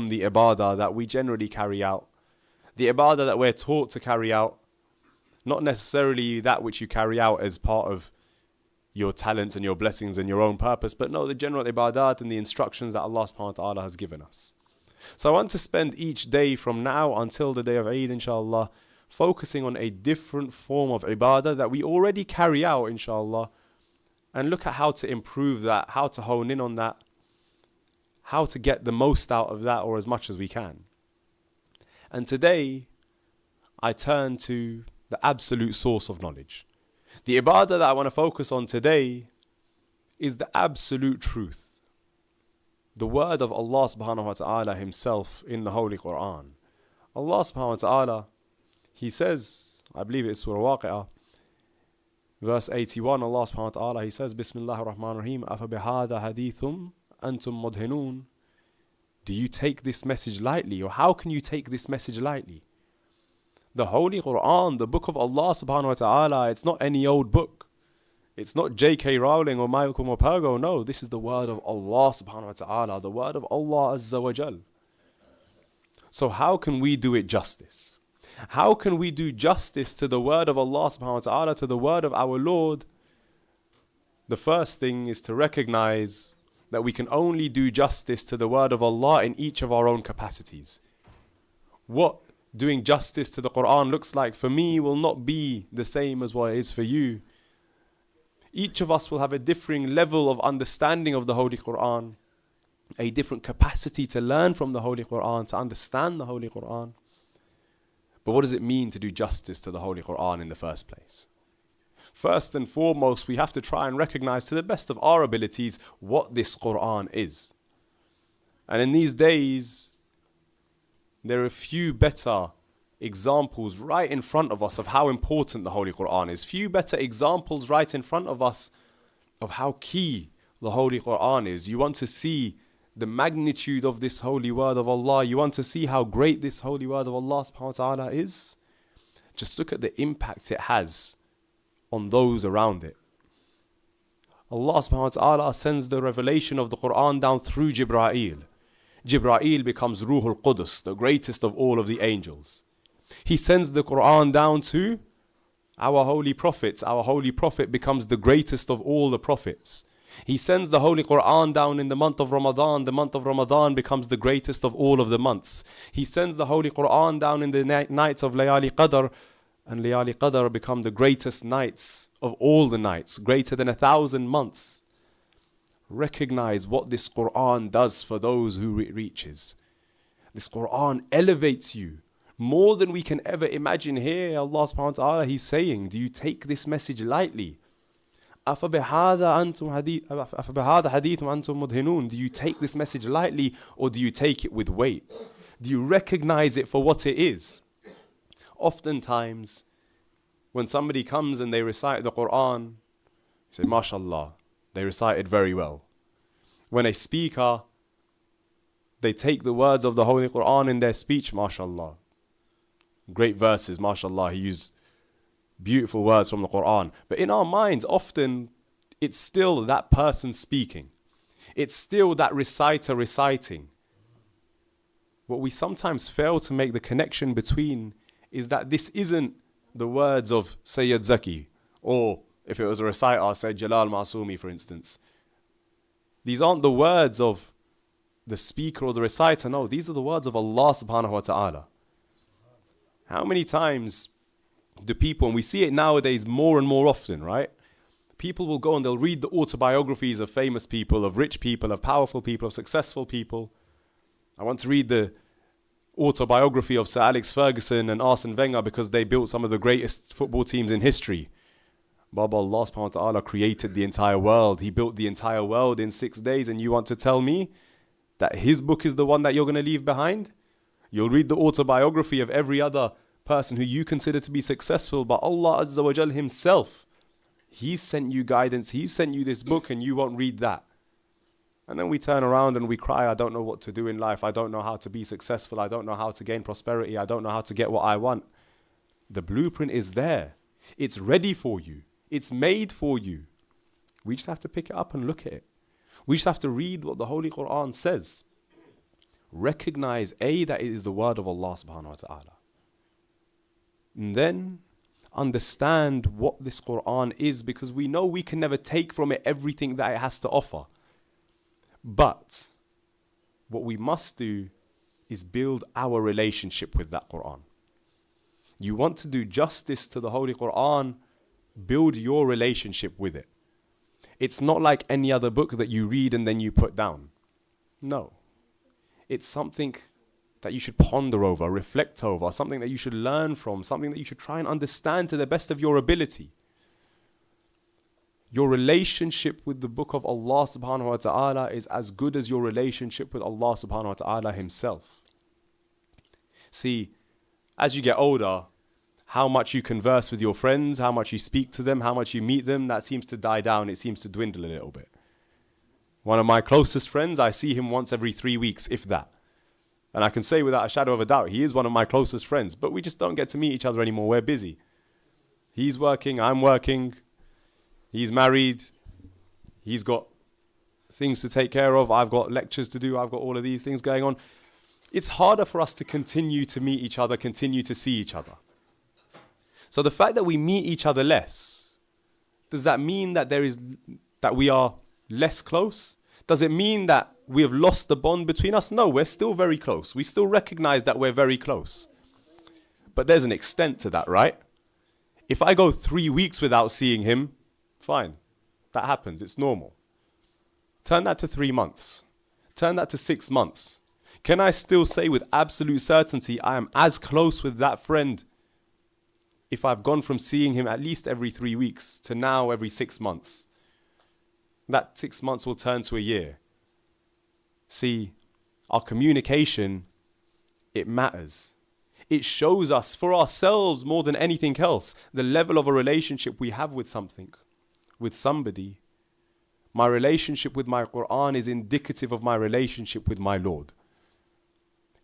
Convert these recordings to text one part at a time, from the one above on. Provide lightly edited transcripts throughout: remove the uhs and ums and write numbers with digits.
from the ibadah that we generally carry out. The ibadah that we're taught to carry out, not necessarily that which you carry out as part of your talents and your blessings and your own purpose, but no, the general ibadat and the instructions that Allah subhanahu wa ta'ala has given us. So I want to spend each day from now until the day of Eid, inshallah, focusing on a different form of ibadah that we already carry out, inshallah, and look at how to improve that, how to hone in on that, how to get the most out of that, or as much as we can. And today, I turn to the absolute source of knowledge. The ibadah that I want to focus on today is the absolute truth. The word of Allah subhanahu wa ta'ala himself in the Holy Quran. Allah subhanahu wa ta'ala, he says, I believe it's Surah Waqi'ah, verse 81, Allah subhanahu wa ta'ala, he says, Bismillah ar-Rahman ar-Rahim, أَفَبِهَذَا حَدِيثٌ أَنْتُمْ مُدْهِنُونَ. Do you take this message lightly? Or how can you take this message lightly? The Holy Quran, the book of Allah subhanahu wa ta'ala, it's not any old book. It's not J.K. Rowling or Michael Morpurgo. No, this is the word of Allah subhanahu wa ta'ala, the word of Allah Azza wa Jal. So how can we do it justice? How can we do justice to the word of Allah subhanahu wa ta'ala, to the word of our Lord? The first thing is to recognize that we can only do justice to the word of Allah in each of our own capacities. What doing justice to the Quran looks like for me will not be the same as what it is for you. Each of us will have a differing level of understanding of the Holy Quran, a different capacity to learn from the Holy Quran, to understand the Holy Quran. But what does it mean to do justice to the Holy Quran in the first place? First and foremost, we have to try and recognize to the best of our abilities what this Quran is. And in these days, there are few better examples right in front of us of how important the Holy Quran is. Few better examples right in front of us of how key the Holy Quran is. You want to see the magnitude of this holy word of Allah. You want to see how great this holy word of Allah subhanahu wa ta'ala is. Just look at the impact it has on those around it. Allah subhanahu wa ta'ala sends the revelation of the Quran down through Jibreel. Jibreel becomes Ruhul Qudus, the greatest of all of the angels. He sends the Quran down to our holy prophets. Our holy prophet becomes the greatest of all the prophets. He sends the Holy Quran down in the month of Ramadan. The month of Ramadan becomes the greatest of all of the months. He sends the Holy Quran down in the nights of Layali Qadr, and Layali Qadr become the greatest nights of all the nights, greater than 1,000 months. Recognize what this Quran does for those who it reaches. This Quran elevates you more than we can ever imagine. Here Allah subhanahu wa ta'ala, He's saying, do you take this message lightly? أَفَبِهَذَا حَدِيثٌ أَنْتُمْ مُدْهِنُونَ. Do you take this message lightly, or do you take it with weight? Do you recognize it for what it is? Oftentimes, when somebody comes and they recite the Quran, you say, MashaAllah, they recite it very well. When a speaker, they take the words of the Holy Quran in their speech, MashaAllah. Great verses, MashaAllah, he used beautiful words from the Quran. But in our minds, often, it's still that person speaking. It's still that reciter reciting. What we sometimes fail to make the connection between is that this isn't the words of Sayyid Zaki, or if it was a reciter, say Jalal Masumi, for instance. These aren't the words of the speaker or the reciter. No, these are the words of Allah subhanahu wa ta'ala. How many times do people, and we see it nowadays more and more often, right? People will go and they'll read the autobiographies of famous people, of rich people, of powerful people, of successful people. I want to read the autobiography of Sir Alex Ferguson and Arsene Wenger because they built some of the greatest football teams in history. Baba, Allah subhanahu wa ta'ala created the entire world. He built the entire world in 6 days, and you want to tell me that his book is the one that you're going to leave behind? You'll read the autobiography of every other person who you consider to be successful, but Allah Azza wa Jal himself, He's sent you guidance, He's sent you this book, and you won't read that. And then we turn around and we cry, I don't know what to do in life. I don't know how to be successful. I don't know how to gain prosperity. I don't know how to get what I want. The blueprint is there. It's ready for you. It's made for you. We just have to pick it up and look at it. We just have to read what the Holy Quran says. recognize that it is the word of Allah subhanahu wa ta'ala. And then understand what this Quran is, because we know we can never take from it everything that it has to offer. But what we must do is build our relationship with that Quran. You want to do justice to the Holy Quran, build your relationship with it. It's not like any other book that you read and then you put down. No. It's something that you should ponder over, reflect over, something that you should learn from, something that you should try and understand to the best of your ability. Your relationship with the book of Allah subhanahu wa ta'ala is as good as your relationship with Allah subhanahu wa ta'ala himself. See, as you get older, how much you converse with your friends, how much you speak to them, how much you meet them, that seems to die down. It seems to dwindle a little bit. One of my closest friends, I see him once every 3 weeks, if that. And I can say without a shadow of a doubt, he is one of my closest friends. But we just don't get to meet each other anymore. We're busy. He's working, I'm working. He's married. He's got things to take care of. I've got lectures to do. I've got all of these things going on. It's harder for us to continue to meet each other, continue to see each other. So the fact that we meet each other less, does that mean that we are less close? Does it mean that we have lost the bond between us? No, we're still very close. We still recognize that we're very close. But there's an extent to that, right? If I go 3 weeks without seeing him, fine. That happens. It's normal. Turn that to 3 months. Turn that to 6 months. Can I still say with absolute certainty I am as close with that friend if I've gone from seeing him at least every 3 weeks to now every 6 months? That 6 months will turn to a year. See, our communication, it matters. It shows us for ourselves more than anything else the level of a relationship we have with something, with somebody. My relationship with my Quran is indicative of my relationship with my Lord.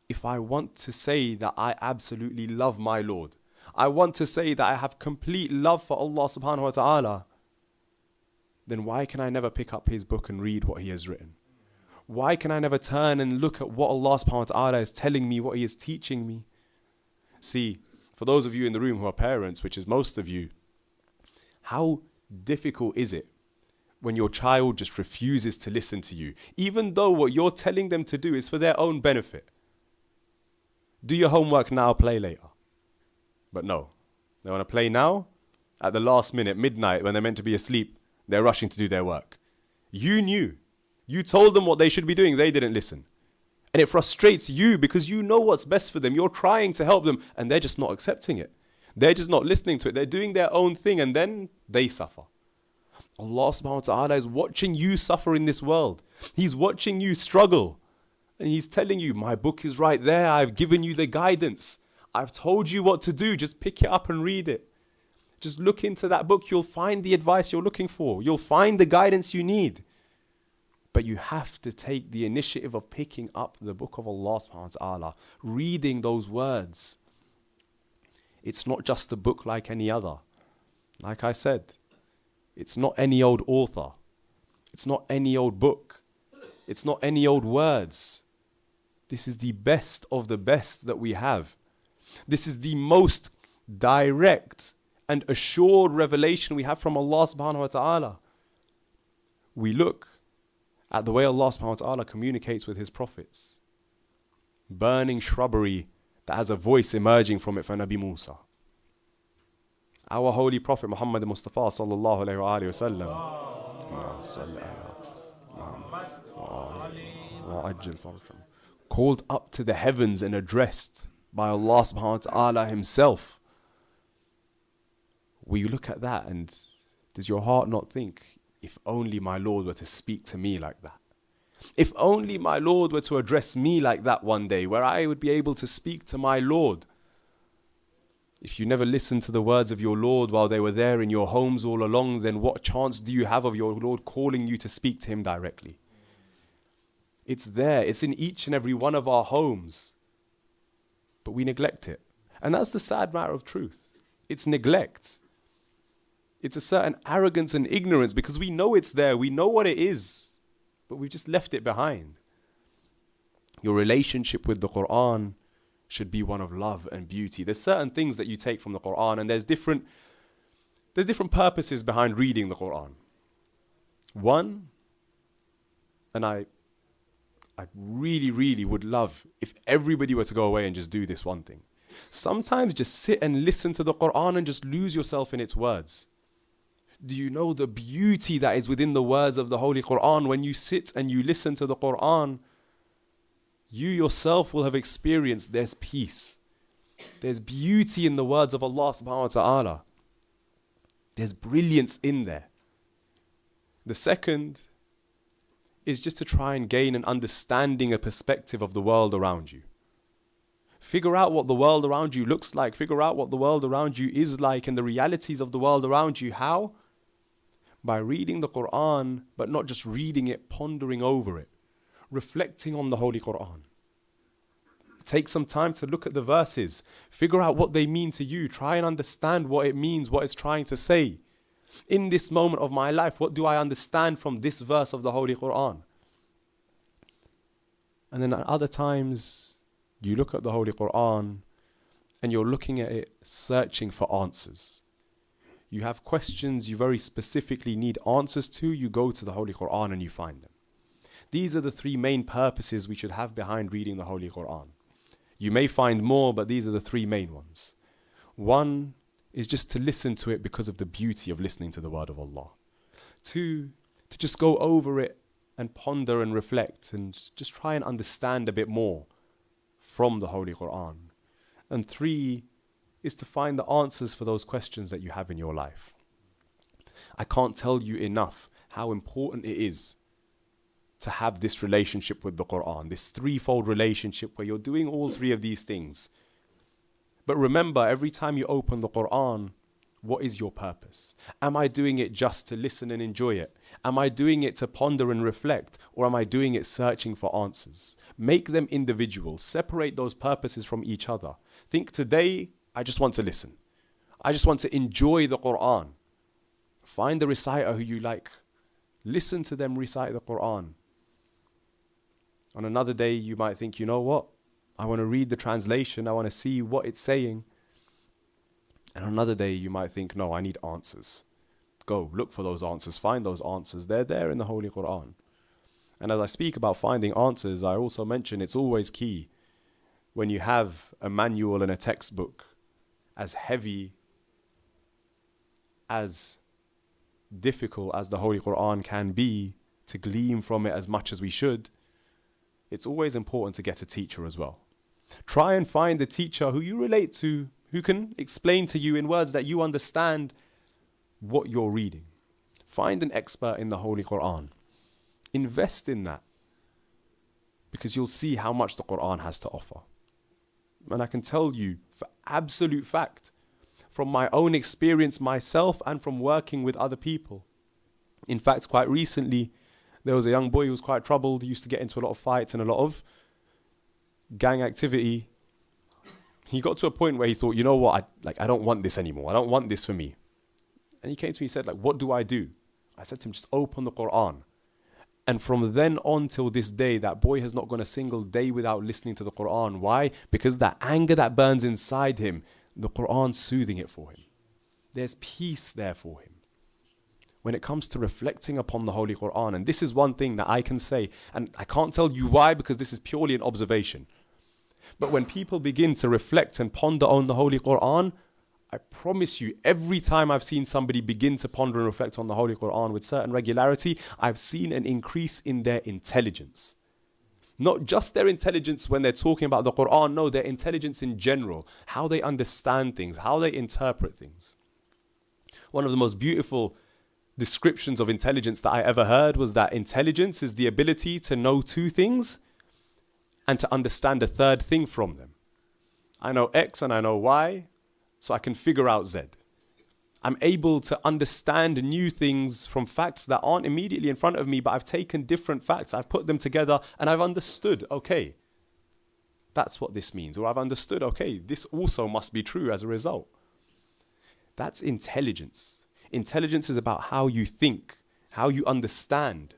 If I want to say that I absolutely love my Lord, I want to say that I have complete love for Allah subhanahu wa ta'ala, then why can I never pick up his book and read what he has written? Why can I never turn and look at what Allah subhanahu wa ta'ala is telling me, what he is teaching me? See, for those of you in the room who are parents, which is most of you, how difficult is it when your child just refuses to listen to you, even though what you're telling them to do is for their own benefit? Do your homework now, play later. But no, they want to play now, at the last minute, midnight, when they're meant to be asleep, they're rushing to do their work. You knew. You told them what they should be doing. They didn't listen. And it frustrates you because you know what's best for them. You're trying to help them and they're just not accepting it. They're just not listening to it. They're doing their own thing and then they suffer. Allah subhanahu wa ta'ala is watching you suffer in this world. He's watching you struggle. And he's telling you, my book is right there. I've given you the guidance. I've told you what to do. Just pick it up and read it. Just look into that book. You'll find the advice you're looking for. You'll find the guidance you need. But you have to take the initiative of picking up the book of Allah subhanahu wa ta'ala, reading those words. It's not just a book like any other. Like I said, it's not any old author. It's not any old book. It's not any old words. This is the best of the best that we have. This is the most direct and assured revelation we have from Allah subhanahu wa ta'ala. We look at the way Allah subhanahu wa ta'ala communicates with his prophets. Burning shrubbery that has a voice emerging from it for Nabi Musa. Our holy Prophet Muhammad Mustafa sallallahu alayhi wa sallam called up to the heavens and addressed by Allah subhanahu wa ta'ala himself. We look at that and does your heart not think, if only my Lord were to speak to me like that? If only my Lord were to address me like that one day, where I would be able to speak to my Lord. If you never listened to the words of your Lord while they were there in your homes all along, then what chance do you have of your Lord calling you to speak to him directly? It's there. It's in each and every one of our homes. But we neglect it. And that's the sad matter of truth. It's neglect. It's a certain arrogance and ignorance because we know it's there. We know what it is. But we've just left it behind. Your relationship with the Quran should be one of love and beauty. There's certain things that you take from the Quran, and there's different purposes behind reading the Quran. One, and I really, really would love if everybody were to go away and just do this one thing. Sometimes just sit and listen to the Quran and just lose yourself in its words. Do you know the beauty that is within the words of the Holy Quran? When you sit and you listen to the Quran, you yourself will have experienced there's peace. There's beauty in the words of Allah subhanahu wa ta'ala. There's brilliance in there. The second is just to try and gain an understanding, a perspective of the world around you. Figure out what the world around you looks like. Figure out what the world around you is like and the realities of the world around you. How? By reading the Quran, but not just reading it, pondering over it, reflecting on the Holy Quran. Take some time to look at the verses. Figure out what they mean to you. Try and understand what it means, what it's trying to say. In this moment of my life, what do I understand from this verse of the Holy Quran? And then at other times, you look at the Holy Quran and you're looking at it, searching for answers. You have questions you very specifically need answers to, you go to the Holy Quran and you find them. These are the three main purposes we should have behind reading the Holy Quran. You may find more, but these are the three main ones. One is just to listen to it because of the beauty of listening to the word of Allah. Two, to just go over it and ponder and reflect and just try and understand a bit more from the Holy Quran. And three is to find the answers for those questions that you have in your life. I can't tell you enough how important it is to have this relationship with the Quran, this threefold relationship where you're doing all three of these things. But remember, every time you open the Quran, what is your purpose? Am I doing it just to listen and enjoy it? Am I doing it to ponder and reflect? Or am I doing it searching for answers? Make them individual. Separate those purposes from each other. Think today, I just want to listen. I just want to enjoy the Quran. Find the reciter who you like. Listen to them recite the Quran. On another day, you might think, you know what? I want to read the translation. I want to see what it's saying. And another day, you might think, no, I need answers. Go, look for those answers. Find those answers. They're there in the Holy Quran. And as I speak about finding answers, I also mention it's always key when you have a manual and a textbook as heavy, as difficult as the Holy Quran can be, to glean from it as much as we should, it's always important to get a teacher as well. Try and find a teacher who you relate to, who can explain to you in words that you understand what you're reading. Find an expert in the Holy Quran. Invest in that, because you'll see how much the Quran has to offer. And I can tell you for absolute fact, from my own experience myself and from working with other people. In fact, quite recently, there was a young boy who was quite troubled. He used to get into a lot of fights and a lot of gang activity. He got to a point where he thought, you know what, I don't want this anymore. I don't want this for me. And he came to me and said, what do I do? I said to him, just open the Quran. And from then on till this day, that boy has not gone a single day without listening to the Quran. Why? Because that anger that burns inside him, the Quran's soothing it for him. There's peace there for him. When it comes to reflecting upon the Holy Quran, and this is one thing that I can say, and I can't tell you why, because this is purely an observation. But when people begin to reflect and ponder on the Holy Quran, I promise you, every time I've seen somebody begin to ponder and reflect on the Holy Quran with certain regularity, I've seen an increase in their intelligence. Not just their intelligence when they're talking about the Quran, no, their intelligence in general, how they understand things, how they interpret things. One of the most beautiful descriptions of intelligence that I ever heard was that intelligence is the ability to know two things and to understand a third thing from them. I know X and I know Y, so I can figure out Z. I'm able to understand new things from facts that aren't immediately in front of me, but I've taken different facts, I've put them together, and I've understood, okay, that's what this means. Or I've understood, okay, this also must be true as a result. That's intelligence. Intelligence is about how you think, how you understand.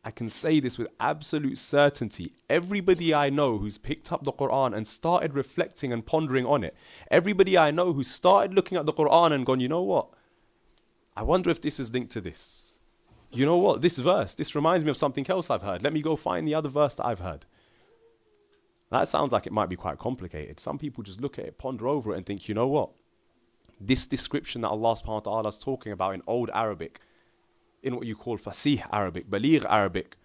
I can say this with absolute certainty. Everybody I know who's picked up the Quran and started reflecting and pondering on it, everybody I know who started looking at the Quran and gone, you know what? I wonder if this is linked to this. You know what? This verse, this reminds me of something else I've heard. Let me go find the other verse that I've heard. That sounds like it might be quite complicated. Some people just look at it, ponder over it and think, you know what? This description that Allah subhanahu wa ta'ala is talking about in old Arabic, in what you call Fasih Arabic, Baligh Arabic,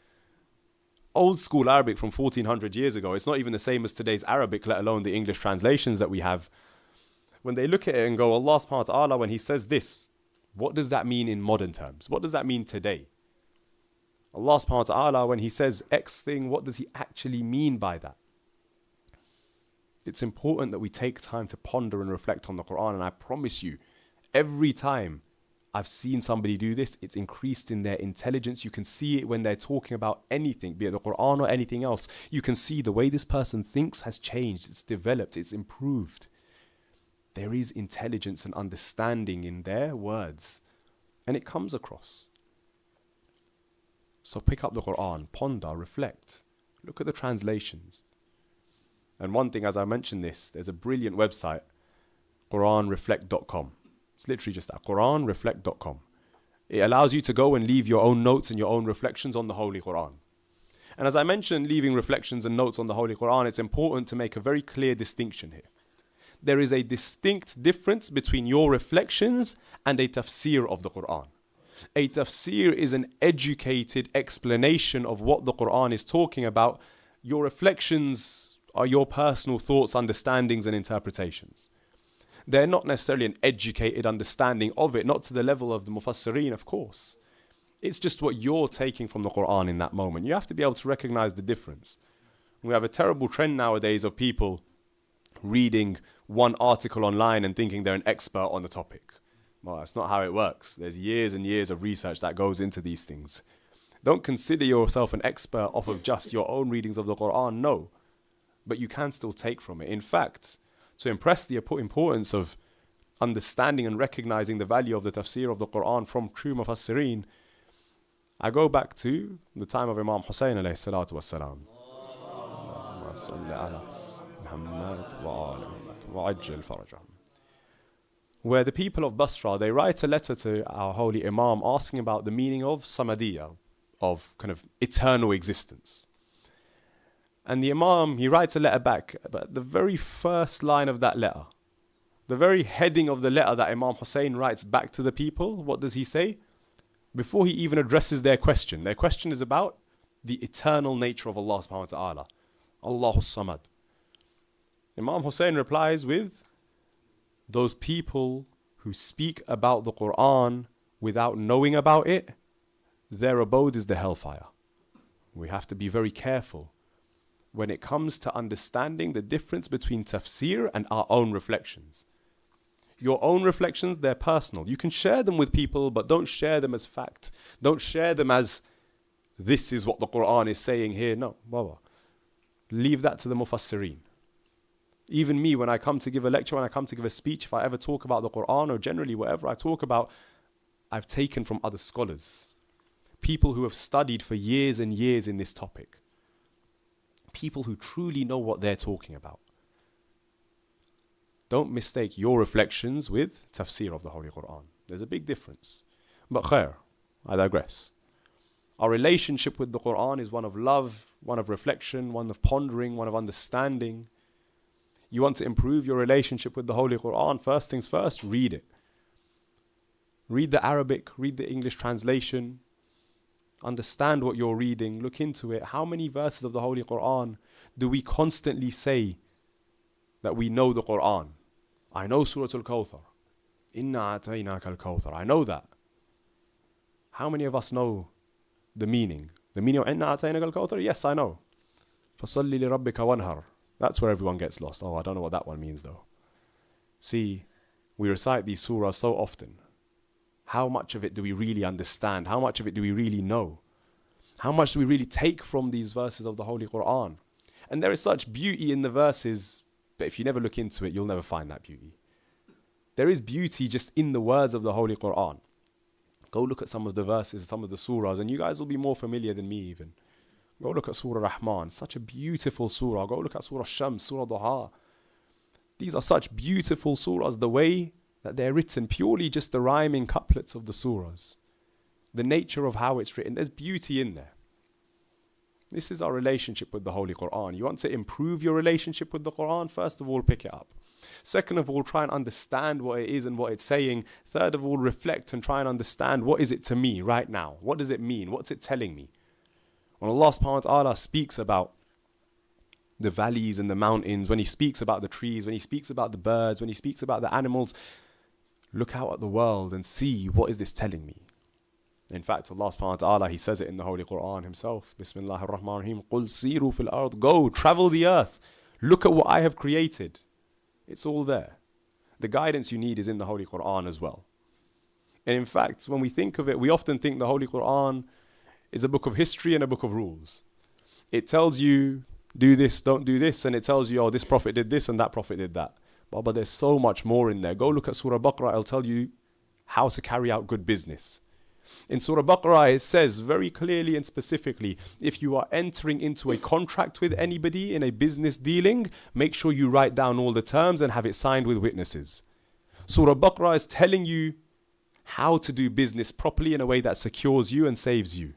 old school Arabic from 1400 years ago. It's not even the same as today's Arabic, let alone the English translations that we have. When they look at it and go, Allah subhanahu wa ta'ala, when he says this, what does that mean in modern terms? What does that mean today? Allah subhanahu wa ta'ala, when he says X thing, what does he actually mean by that? It's important that we take time to ponder and reflect on the Quran. And I promise you, every time I've seen somebody do this, it's increased in their intelligence. You can see it when they're talking about anything, be it the Quran or anything else. You can see the way this person thinks has changed. It's developed. It's improved. There is intelligence and understanding in their words. And it comes across. So pick up the Quran, ponder, reflect. Look at the translations. And one thing, as I mentioned this, there's a brilliant website, quranreflect.com. It's literally just that, quranreflect.com. It allows you to go and leave your own notes and your own reflections on the Holy Quran. And as I mentioned, leaving reflections and notes on the Holy Quran, it's important to make a very clear distinction here. There is a distinct difference between your reflections and a tafsir of the Quran. A tafsir is an educated explanation of what the Quran is talking about. Your reflections are your personal thoughts, understandings, and interpretations. They're not necessarily an educated understanding of it, not to the level of the mufassirin, of course. It's just what you're taking from the Quran in that moment. You have to be able to recognize the difference. We have a terrible trend nowadays of people reading one article online and thinking they're an expert on the topic. Well, that's not how it works. There's years and years of research that goes into these things. Don't consider yourself an expert off of just your own readings of the Quran, no. But you can still take from it. In fact, to impress the importance of understanding and recognizing the value of the tafsir of the Quran from true mufassirin, I go back to the time of Imam Hussein alayhi salatu wassalam. Where the people of Basra, they write a letter to our holy Imam asking about the meaning of Samadiyya, of kind of eternal existence. And the Imam, he writes a letter back, but the very first line of that letter, the very heading of the letter that Imam Hussein writes back to the people, what does he say? Before he even addresses their question is about the eternal nature of Allah subhanahu wa ta'ala. Allahus Samad. Imam Hussein replies with, those people who speak about the Quran without knowing about it, their abode is the hellfire. We have to be very careful when it comes to understanding the difference between tafsir and our own reflections. Your own reflections, they're personal. You can share them with people, but don't share them as fact. Don't share them as, this is what the Quran is saying here. No, Baba. Leave that to the mufassirin. Even me, when I come to give a lecture, when I come to give a speech, if I ever talk about the Quran or generally whatever I talk about, I've taken from other scholars. People who have studied for years and years in this topic. People who truly know what they're talking about. Don't mistake your reflections with tafsir of the Holy Quran. There's a big difference. But khair, I digress. Our relationship with the Quran is one of love, one of reflection, one of pondering, one of understanding. You want to improve your relationship with the Holy Quran, first things first, read it. Read the Arabic, read the English translation. Understand what you're reading, look into it. How many verses of the Holy Quran do we constantly say that we know the Quran? I know Surah Al-Kawthar. Inna ataynaka al-Kawthar. I know that. How many of us know the meaning? The meaning of Inna ataynaka al-Kawthar? Yes, I know. فَصَلِّ لِرَبِّكَ وَانْهَرْ. That's where everyone gets lost. Oh, I don't know what that one means though. See, we recite these surahs so often. How much of it do we really understand? How much of it do we really know? How much do we really take from these verses of the Holy Quran? And there is such beauty in the verses, but if you never look into it, you'll never find that beauty. There is beauty just in the words of the Holy Quran. Go look at some of the verses, some of the surahs, and you guys will be more familiar than me even. Go look at Surah Rahman, such a beautiful surah. Go look at Surah Shams, Surah Duha. These are such beautiful surahs, the way that they're written, purely just the rhyming couplets of the surahs. The nature of how it's written, there's beauty in there. This is our relationship with the Holy Quran. You want to improve your relationship with the Quran? First of all, pick it up. Second of all, try and understand what it is and what it's saying. Third of all, reflect and try and understand, what is it to me right now? What does it mean? What's it telling me? When Allah subhanahu wa ta'ala speaks about the valleys and the mountains, when He speaks about the trees, when He speaks about the birds, when He speaks about the animals, look out at the world and see, what is this telling me? In fact, Allah subhanahu wa ta'ala, He says it in the Holy Quran Himself. Bismillahir Rahmanir Rahim. Qul siru fil ard. Go, travel the earth. Look at what I have created. It's all there. The guidance you need is in the Holy Quran as well. And in fact, when we think of it, we often think the Holy Quran is a book of history and a book of rules. It tells you, do this, don't do this, and it tells you, oh, this prophet did this and that prophet did that. But there's so much more in there. Go look at Surah Baqarah, it'll tell you how to carry out good business. In Surah Baqarah, it says very clearly and specifically, if you are entering into a contract with anybody in a business dealing, make sure you write down all the terms and have it signed with witnesses. Surah Baqarah is telling you how to do business properly in a way that secures you and saves you.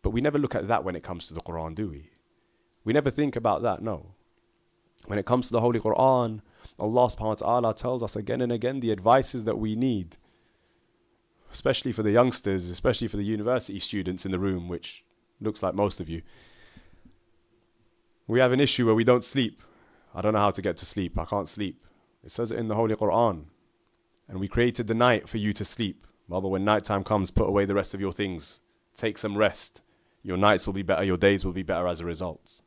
But we never look at that when it comes to the Quran, do we? We never think about that, no. When it comes to the Holy Quran, Allah subhanahu wa ta'ala tells us again and again the advices that we need. Especially for the youngsters, especially for the university students in the room, which looks like most of you. We have an issue where we don't sleep. I don't know how to get to sleep. I can't sleep. It says it in the Holy Quran. And we created the night for you to sleep. Baba, when nighttime comes, put away the rest of your things. Take some rest. Your nights will be better, your days will be better as a result.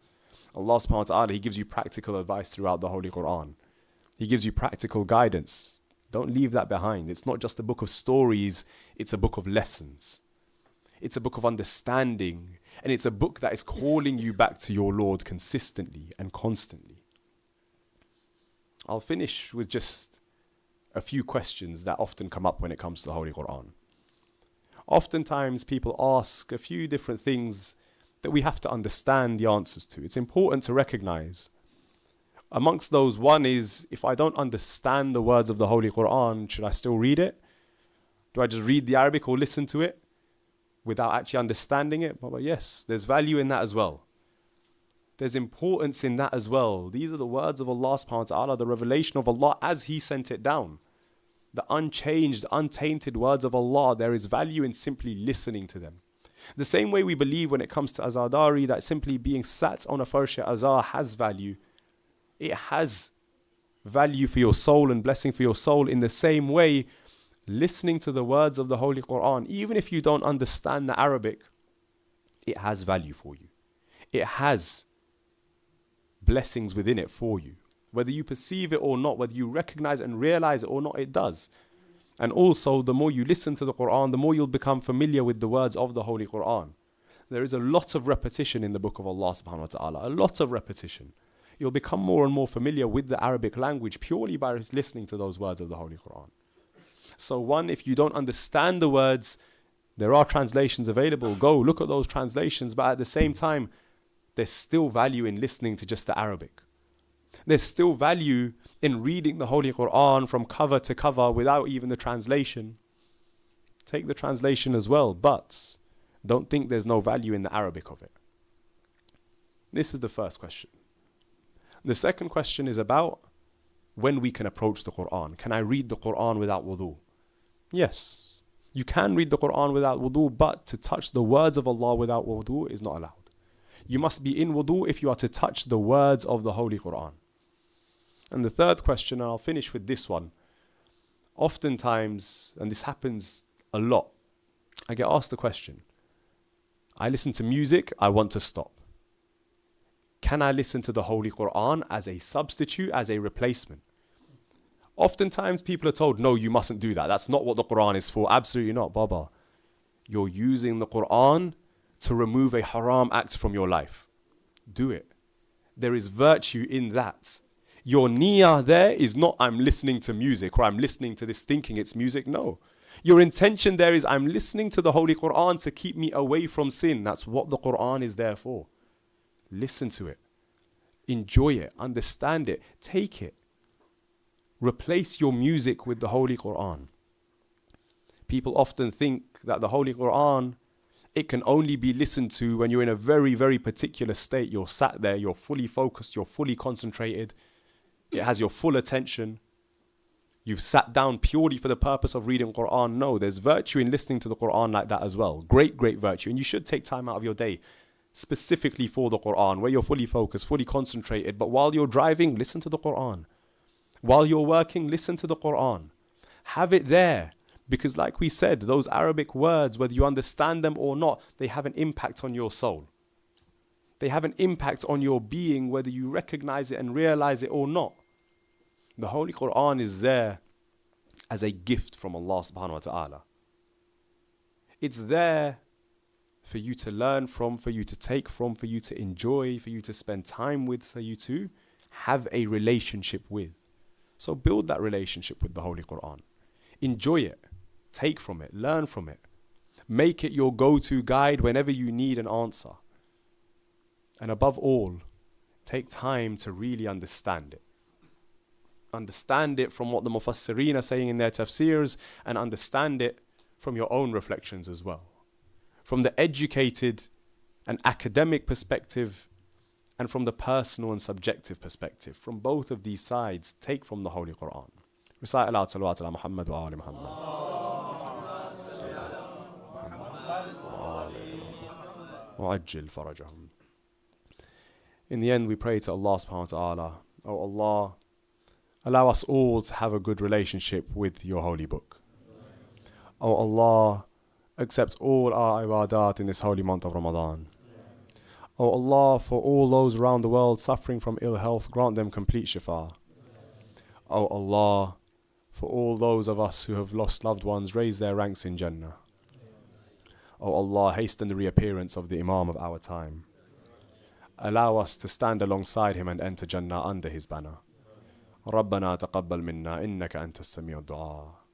Allah subhanahu wa ta'ala, He gives you practical advice throughout the Holy Quran. He gives you practical guidance. Don't leave that behind. It's not just a book of stories, it's a book of lessons. It's a book of understanding. And it's a book that is calling you back to your Lord consistently and constantly. I'll finish with just a few questions that often come up when it comes to the Holy Quran. Oftentimes people ask a few different things that we have to understand the answers to. It's important to recognize. Amongst those, one is, if I don't understand the words of the Holy Quran, should I still read it? Do I just read the Arabic or listen to it without actually understanding it? But yes, there's value in that as well. There's importance in that as well. These are the words of Allah subhanahu wa ta'ala, the revelation of Allah as He sent it down. The unchanged, untainted words of Allah, there is value in simply listening to them. The same way we believe when it comes to azadari, that simply being sat on a farsh azar has value. It has value for your soul and blessing for your soul. In the same way, listening to the words of the Holy Quran, even if you don't understand the Arabic, it has value for you. It has blessings within it for you. Whether you perceive it or not, whether you recognize and realize it or not, it does. And also, the more you listen to the Quran, the more you'll become familiar with the words of the Holy Quran. There is a lot of repetition in the book of Allah subhanahu wa ta'ala, a lot of repetition. You'll become more and more familiar with the Arabic language purely by listening to those words of the Holy Quran. So one, if you don't understand the words, there are translations available. Go look at those translations, but at the same time, there's still value in listening to just the Arabic. There's still value in reading the Holy Quran from cover to cover without even the translation. Take the translation as well, but don't think there's no value in the Arabic of it. This is the first question. The second question is about when we can approach the Quran. Can I read the Quran without wudu? Yes, you can read the Quran without wudu, but to touch the words of Allah without wudu is not allowed. You must be in wudu if you are to touch the words of the Holy Quran. And the third question, and I'll finish with this one. Oftentimes, and this happens a lot, I get asked the question, I listen to music, I want to stop. Can I listen to the Holy Quran as a substitute, as a replacement? Oftentimes people are told, no, you mustn't do that. That's not what the Quran is for. Absolutely not, Baba. You're using the Quran to remove a haram act from your life. Do it. There is virtue in that. Your niyyah there is not, I'm listening to music or I'm listening to this thinking it's music. No. Your intention there is, I'm listening to the Holy Quran to keep me away from sin. That's what the Quran is there for. Listen to it. Enjoy it. Understand it. Take it. Replace your music with the Holy Quran. People often think that the Holy Quran, it can only be listened to when you're in a very, very particular state. You're sat there, you're fully focused, you're fully concentrated. It has your full attention. You've sat down purely for the purpose of reading Quran. No, there's virtue in listening to the Quran like that as well. Great, great virtue. And you should take time out of your day specifically for the Quran, where you're fully focused, fully concentrated. But while you're driving, listen to the Quran. While you're working, listen to the Quran. Have it there. Because like we said, those Arabic words, whether you understand them or not, they have an impact on your soul. They have an impact on your being, whether you recognize it and realize it or not. The Holy Quran is there as a gift from Allah subhanahu wa ta'ala. It's there for you to learn from, for you to take from, for you to enjoy, for you to spend time with, for you to have a relationship with. So build that relationship with the Holy Quran. Enjoy it. Take from it. Learn from it. Make it your go-to guide whenever you need an answer. And above all, take time to really understand it. Understand it from what the Mufassireen are saying in their tafsirs, and understand it from your own reflections as well. From the educated and academic perspective, and from the personal and subjective perspective. From both of these sides, take from the Holy Quran. Recite aloud salawat ala Muhammad wa ali Muhammad. وَعَجِّلْ فَرَجَهُمْ. In the end, we pray to Allah subhanahu wa ta'ala, oh Allah, allow us all to have a good relationship with your holy book. Oh Allah, accept all our ibadat in this holy month of Ramadan. Oh Allah, for all those around the world suffering from ill health, grant them complete shifa. Oh Allah, for all those of us who have lost loved ones, raise their ranks in Jannah. Oh Allah, hasten the reappearance of the Imam of our time. Allow us to stand alongside him and enter Jannah under his banner. ربنا تقبل منا إنك أنت السميع الدعاء.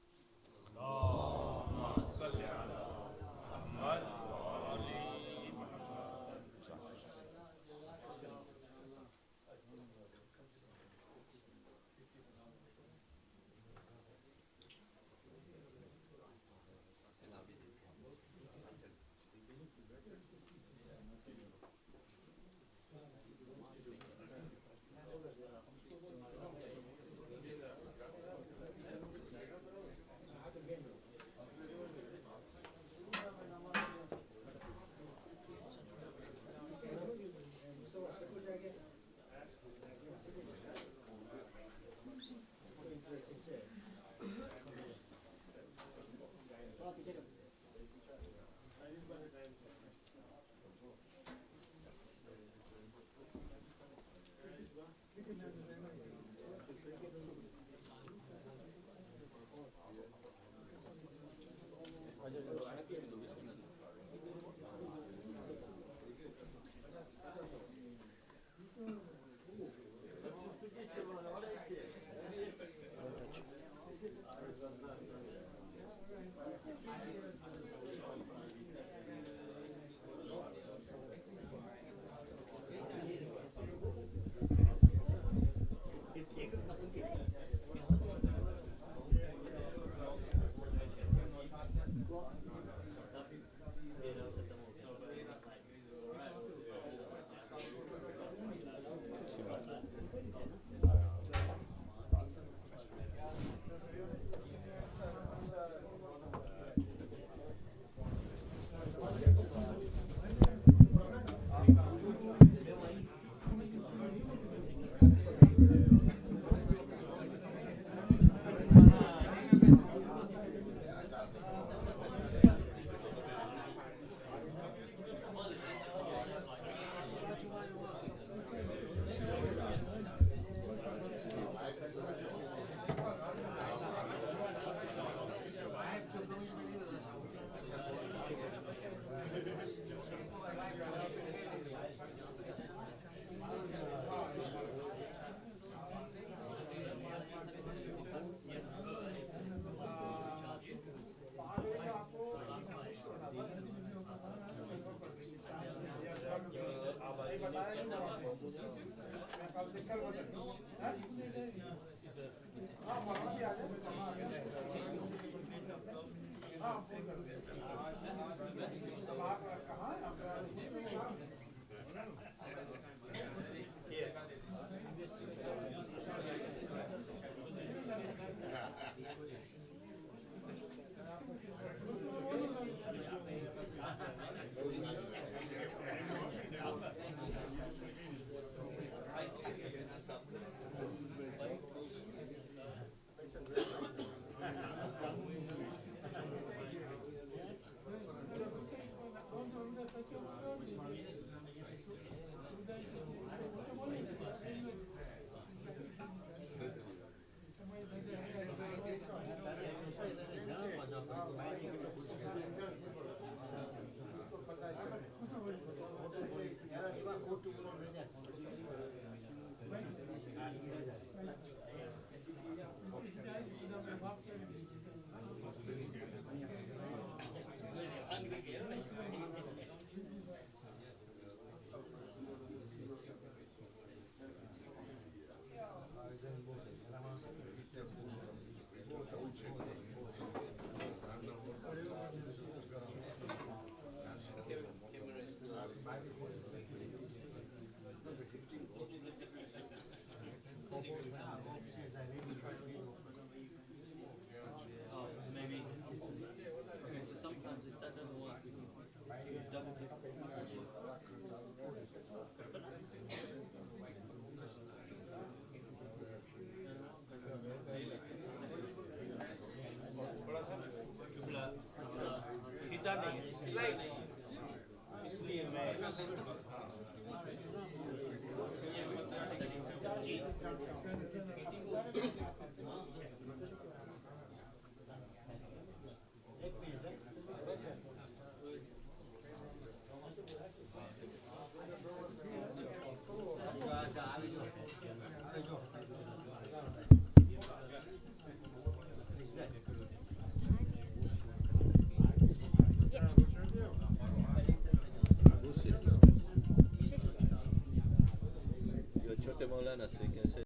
छोटे मौलाना से कैसे